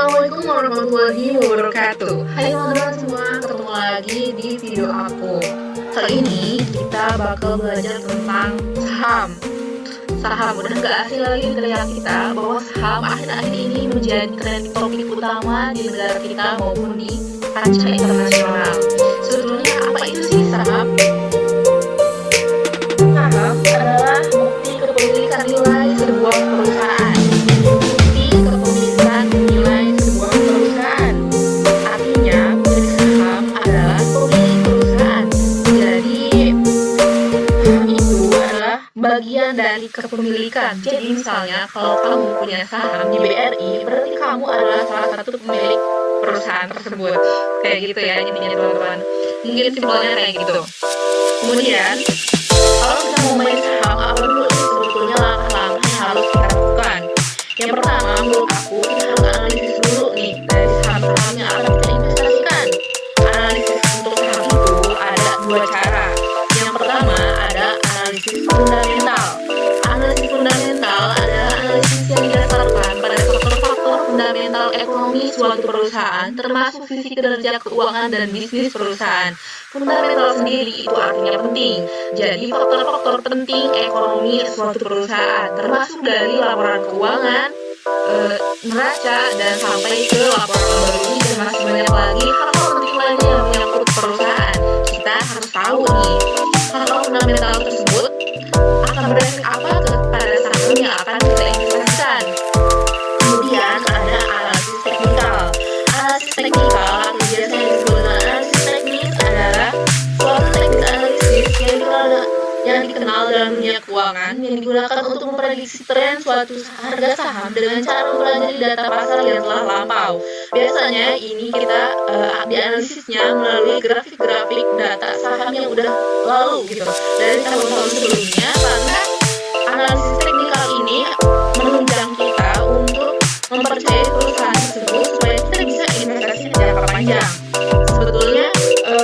Assalamualaikum warahmatullahi wabarakatuh. Hai teman-teman semua, ketemu lagi di video aku. Kali ini kita bakal belajar tentang saham. Saham udah nggak asing lagi di telinga kita bahwa saham akhir-akhir ini menjadi trending topik utama di negara kita maupun di kancah internasional. Sebetulnya apa itu sih saham? Saham adalah bukti kepemilikan nilai sebuah perusahaan. Bagian dari kepemilikan. Jadi misalnya kalau kamu punya saham di BRI, berarti kamu adalah salah satu pemilik perusahaan tersebut. Kayak gitu ya intinya teman-teman. Mungkin simpelnya kayak gitu. Kemudian kalau kita mau main saham, apa dulu sih sebetulnya langkah-langkah yang harus kita lakukan? Yang pertama, menurut aku kita harus analisis dulu nih dari saham-saham yang akan kita investasikan. Analisis untuk saham itu ada dua cara. Yang pertama ada analisis fundamental. Analisis fundamental adalah analisis yang didasarkan pada faktor-faktor fundamental ekonomi suatu perusahaan, termasuk sisi kinerja keuangan dan bisnis perusahaan. Fundamental sendiri itu artinya penting. Jadi faktor-faktor penting ekonomi suatu perusahaan, termasuk dari laporan keuangan, neraca, dan sampai ke laporan terbaru dan masih banyak lagi hal-hal penting lainnya yang menyangkut perusahaan. Kita harus tahu nih hal-hal fundamental tersebut akan berdampak apa kepada saham yang akan kita investasikan. Kemudian ada analisis teknikal. Analisis teknikal atau biasanya disebut dengan analisis teknis adalah suatu teknik analisis yang dikenal dalam dunia keuangan yang digunakan untuk memprediksi tren suatu harga saham dengan cara mempelajari data pasar yang telah lampau. Biasanya ini kita dianalisisnya melalui grafik-grafik data saham yang udah lalu gitu dari tahun-tahun sebelumnya, karena analisis teknikal ini menunjang kita untuk mempercayai perusahaan tersebut supaya kita bisa investasi jangka panjang. Sebetulnya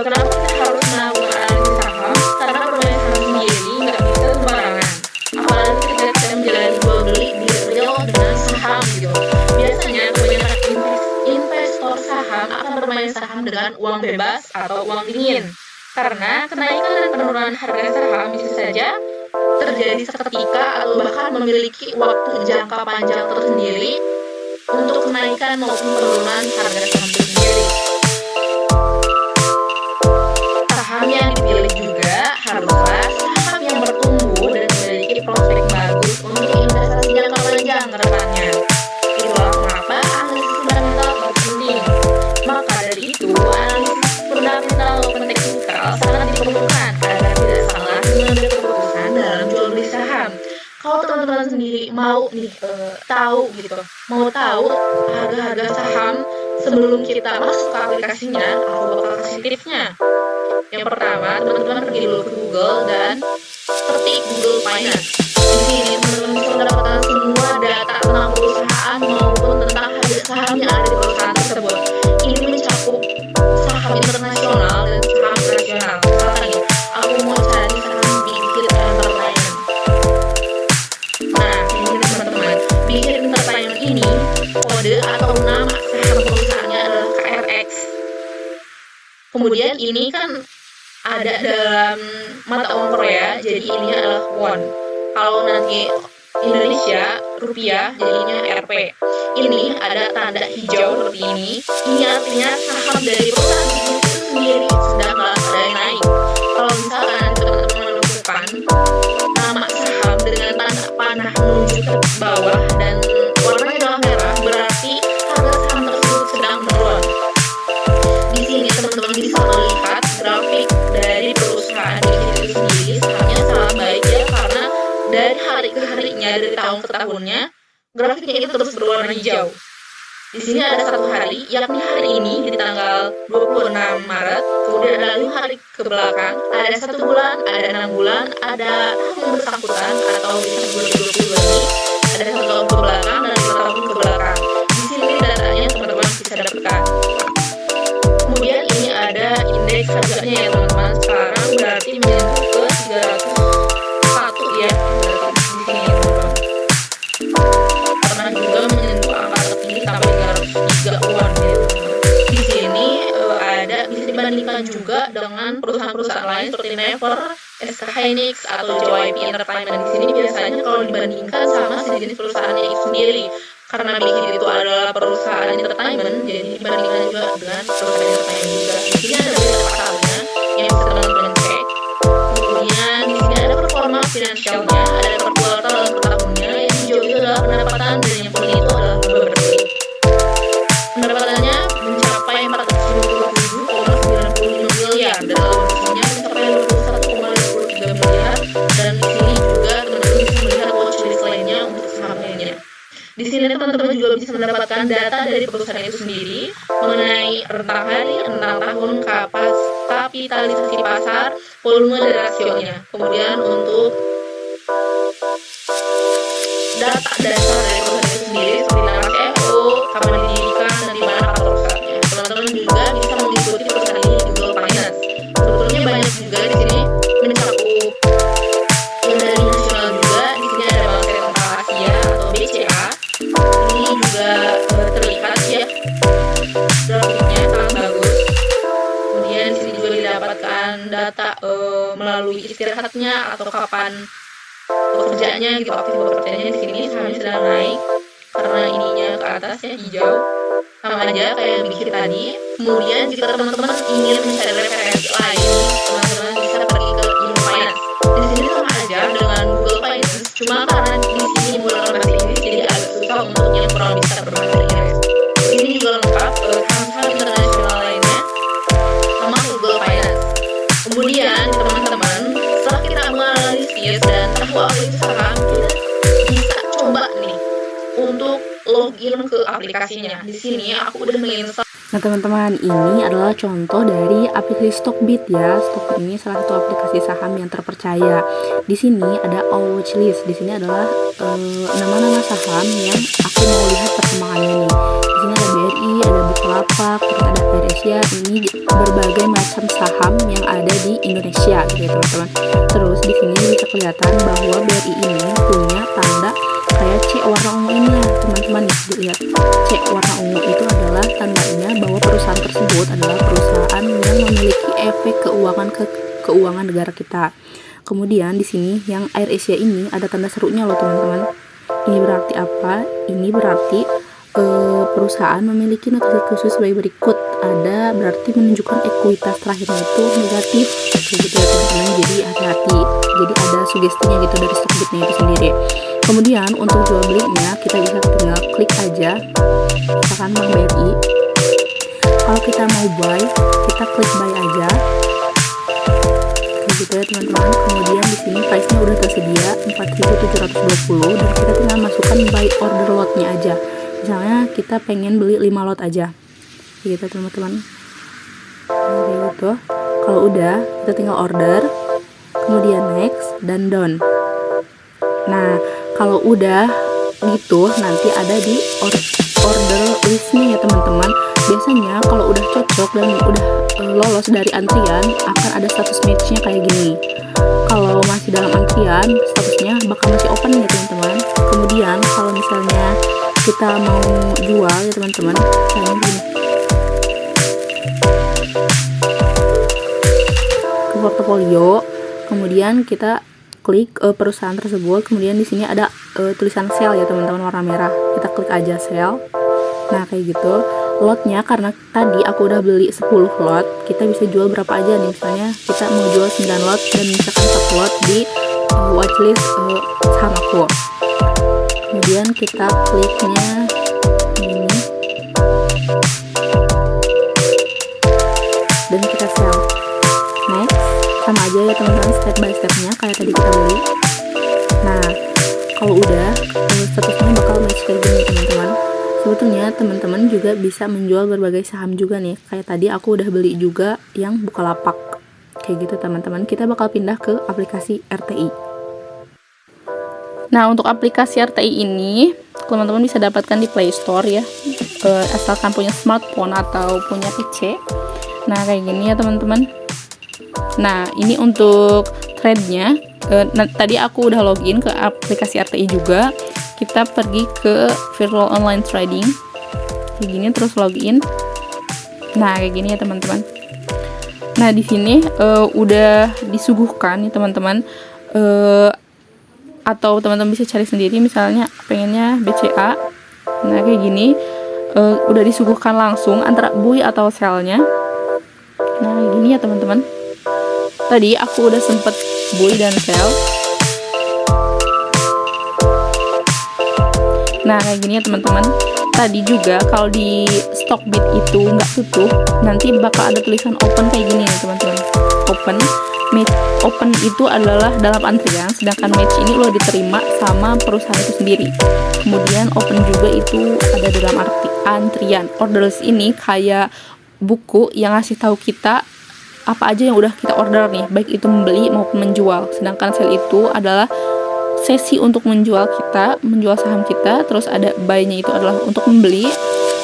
kenapa kita harus melakukan analisis saham? Karena bermain saham sendiri nggak bisa sembarangan. Apalagi ketika kita menjalani jual beli di real dengan saham gitu. Biasanya kebanyakan investor saham akan bermain saham dengan uang bebas atau uang dingin. Karena kenaikan dan penurunan harga saham bisa saja terjadi seketika atau bahkan memiliki waktu jangka panjang tersendiri untuk kenaikan maupun penurunan harga saham tersendiri. Saham yang dipilih juga haruslah saham yang bertumbuh dan memiliki prospek bagus untuk investasi jangka panjang ke depannya. Itulah mengapa analisis fundamental penting. Maka dari itu, analisis fundamental maupun teknikal sangat diperlukan agar tidak salah mengambil keputusan dalam jual beli saham. Kalau teman-teman sendiri mau nih mau tahu harga-harga saham sebelum kita masuk ke aplikasinya, aku bakal kasih tipsnya. Yang pertama, teman-teman pergi dulu ke Google dan ketik Google Finance. Di sini teman-teman bisa mendapatkan semua data tentang perusahaan maupun tentang harga saham yang ada di perusahaan tersebut. Ini mencakup saham internasional dan saham nasional. Misalkan nih, aku mau cari saham Big Entertainment. Nah, ini teman-teman, Big Entertainment ini kode atau nama saham perusahaannya adalah KRX. Kemudian ini kan ada dalam mata uang Korea, jadi ini adalah won. Kalau nanti Indonesia rupiah, jadinya Rp. Ini ada tanda hijau seperti ini. Ini artinya saham dari perusahaan itu sendiri sedang dalam keadaan naik. Kalau misalkan teman-teman menemukan nama saham dengan tanda panah menuju ke bawah dan warnanya adalah merah, berarti harga saham tersebut sedang menurun. Di sini teman-teman bisa melihat grafik dari perusahaan itu sendiri, sahamnya sangat baik ya, karena dari hari ke harinya, dari tahun ke tahunnya, grafiknya itu terus berwarna hijau. Di sini ada satu hari, yakni hari ini di tanggal 26 Maret, kemudian ada 5 hari ke belakang, ada 1 bulan, ada 6 bulan, ada tahun bersangkutan atau di 2022 ini, ada 1 tahun ke belakang dan 5 tahun ke belakang. Di sini datanya teman-teman bisa dapatkan. Kemudian ini ada indeks harganya ya teman-teman, sekarang berarti menyentuh ke 301 ya, berarti di sini ya teman-teman. Pernah juga menyentuh angka tertinggi sampai 303 dibandingkan juga dengan perusahaan-perusahaan lain seperti Naver, SK Hynix, atau JYP Entertainment. Di sini biasanya kalau dibandingkan sama sejenis perusahaannya itu sendiri, karena Big Hit itu adalah perusahaan entertainment, jadi dibandingkan juga dengan perusahaan entertainment juga. Di sini ada beberapa pasalnya yang bisa teman-teman cek. Kemudian di sini ada performa finansialnya, ada per kuartal dan per tahunnya. Yang hijau itu adalah pendapatan, dan yang kuning itu adalah laba bersih. Pendapatannya mencapai 477,95 miliar, dan laba bersihnya mencapai 21,23 miliar. Dan di sini juga teman-teman bisa melihat watchlist lainnya untuk sahamnya. Di sini teman-teman juga bisa mendapatkan data dari perusahaan itu sendiri mengenai rentang hari, rentang tahun, kapitalisasi pasar, volume, dan rasionya. Kemudian untuk data dasar dari perusahaan itu sendiri seperti tanggal CFO, kapan didirikan, dan di mana kantor pusatnya. Teman-teman juga bisa mengikuti perusahaan ini di Google Finance. Sebetulnya banyak juga di sini mencakup yang dari nasional juga. Di sini ada Bank Sentral Asia atau BCA. Ini juga terlihat ya grafiknya sangat bagus. Kemudian di sini juga didapatkan data melalui istirahatnya atau kapan bekerjanya gitu, aktif bekerjanya. Di sini sahamnya sedang naik karena ininya ke atas ya, hijau, sama aja kayak Big Hit tadi. Kemudian jika teman-teman ingin mencari referensi lain, teman-teman bisa pergi ke Yahoo Finance. Di sini sama aja dengan Google Finance, cuma karena di sini menggunakan bahasa Inggris jadi agak susah untuk yang kurang bisa berbahasa Inggris. Di sini juga lengkap saham-saham internasional lainnya sama Google Finance. Kemudian teman-teman, setelah kita menganalisis dan tahu apa itu saham, kita bisa coba nih untuk login ke aplikasinya. Di sini aku udah menginstal. Nah teman-teman, ini adalah contoh dari aplikasi Stockbit ya. Stockbit ini salah satu aplikasi saham yang terpercaya. Di sini ada all watchlist. Di sini adalah nama-nama saham yang aku mau lihat perkembangannya nih. Di sini ada BRI, ada Bukalapak, terus ada AirAsia. Ini berbagai macam saham yang ada di Indonesia gitu ya teman-teman. Terus di sini bisa kelihatan bahwa BRI ini punya tanda kayak C warna ungu ini ya teman-teman, nih dilihat C warna ungu itu adalah tandanya bahwa perusahaan tersebut adalah perusahaan yang memiliki efek keuangan ke keuangan negara kita. Kemudian di sini yang AirAsia ini ada tanda serunya loh teman-teman. Ini berarti apa? Ini berarti perusahaan memiliki notasi khusus sebagai berikut. Ada berarti menunjukkan ekuitas terakhirnya itu negatif gitu ya teman-teman. Jadi hati-hati. Jadi ada sugestinya gitu dari Stockbitnya itu sendiri. Kemudian untuk jual belinya kita bisa tinggal klik aja, misalkan Bank BRI. Kalau kita mau buy, kita klik buy aja, kayak gitu ya teman-teman. Kemudian di sini price-nya udah tersedia 4.720 dan kita tinggal masukkan buy order lot-nya aja. Misalnya kita pengen beli 5 lot aja, kayak gitu teman-teman. Nah, kayak gitu. Kalau udah, kita tinggal order, kemudian next dan done. Nah, kalau udah gitu nanti ada di order listnya ya teman-teman. Biasanya kalau udah cocok dan udah lolos dari antrian akan ada status matchnya kayak gini. Kalau masih dalam antrian statusnya bakal masih open ya teman-teman. Kemudian kalau misalnya kita mau jual ya teman-teman, kayak gini ke portofolio, kemudian kita klik perusahaan tersebut. Kemudian di sini ada tulisan sell ya teman-teman warna merah. Kita klik aja sell. Nah kayak gitu. Lotnya karena tadi aku udah beli 10 lot, kita bisa jual berapa aja nih. Misalnya kita mau jual 9 lot dan misalkan 1 lot di watchlist saham aku. Kemudian kita kliknya ini dan kita sell. Next, sama aja ya teman-teman step by stepnya kayak tadi kita beli. Nah kalau udah statusnya bakal match kayak gini teman-teman. Sebetulnya teman-teman juga bisa menjual berbagai saham juga nih. Kayak tadi aku udah beli juga yang Bukalapak. Kayak gitu teman-teman. Kita bakal pindah ke aplikasi RTI. Nah untuk aplikasi RTI ini teman-teman bisa dapatkan di Play Store ya. Asalkan punya smartphone atau punya PC. Nah kayak gini ya teman-teman. Nah ini untuk threadnya. Tadi aku udah login ke aplikasi RTI juga. Kita pergi ke virtual online trading kayak gini, terus login. Nah kayak gini ya teman-teman. Nah, di sini udah disuguhkan nih teman-teman, atau teman-teman bisa cari sendiri, misalnya pengennya BCA. Nah, kayak gini udah disuguhkan langsung antara buy atau selnya. Nah, kayak gini ya teman-teman. Tadi aku udah sempet buy dan sell. Nah, kayak gini ya teman-teman. Tadi juga kalau di Stockbit itu nggak tutup, nanti bakal ada tulisan open kayak gini nih teman-teman. Open, match open itu adalah dalam antrian, sedangkan match ini udah diterima sama perusahaan itu sendiri. Kemudian open juga itu ada dalam arti antrian. Order list ini kayak buku yang ngasih tahu kita apa aja yang udah kita order nih, baik itu membeli maupun menjual. Sedangkan sell itu adalah sesi untuk menjual saham kita, terus ada buy-nya itu adalah untuk membeli,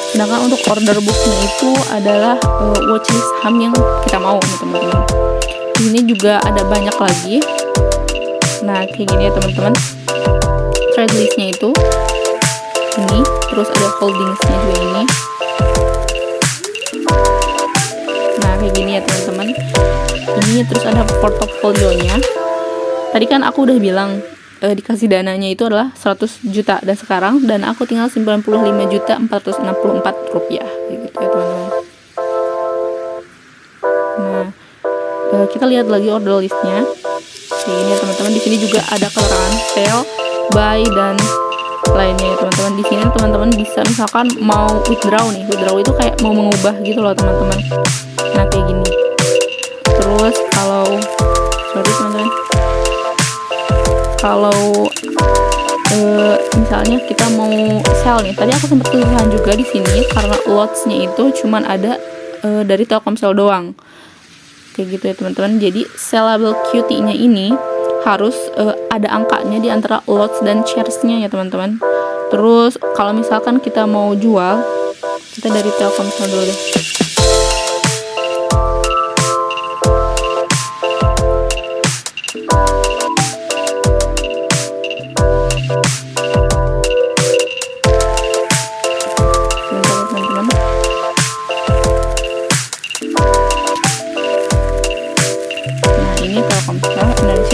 sedangkan untuk order book-nya itu adalah watchlist saham yang kita mau nih teman-teman. Ini juga ada banyak lagi. Nah, kayak gini ya teman-teman. Trade list-nya itu ini, terus ada holdings-nya juga ini. Nah, kayak gini ya teman-teman. Ini terus ada portofolionya. Tadi kan aku udah bilang dikasih dananya itu adalah 100 juta dan sekarang dan aku tinggal 95.464 rupiah gitu ya teman-teman. Nah, kita lihat lagi order listnya. Oke, ini ya teman-teman, di sini juga ada keterangan sell, buy dan lainnya ya teman-teman. Di sini teman-teman bisa misalkan mau withdraw nih, withdraw itu kayak mau mengubah gitu loh teman-teman. Nah, kayak gini. Terus kalau teman-teman, kalau misalnya kita mau sell nih, tadi aku sempat tulisan juga di sini karena lots-nya itu cuman ada dari Telkomsel doang, kayak gitu ya teman-teman. Jadi sellable QT-nya ini harus ada angkanya di antara lots dan shares-nya ya teman-teman. Terus kalau misalkan kita mau jual, kita dari Telkomsel dulu deh.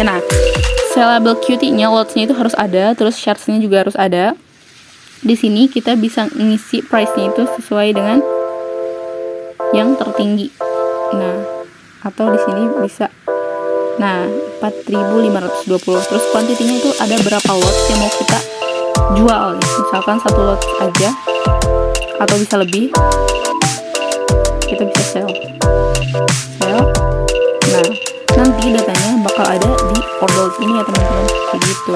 Nah, sellable QT-nya, lots-nya itu harus ada, terus shares-nya juga harus ada. Di sini kita bisa ngisi price-nya itu sesuai dengan yang tertinggi. Nah, atau di sini bisa 4.520. Terus quantity-nya itu ada berapa lots yang mau kita jual nih. Misalkan 1 lot aja atau bisa lebih. Kita bisa sell. Nah, nanti datanya bakal ada di order ini ya teman-teman, begitu.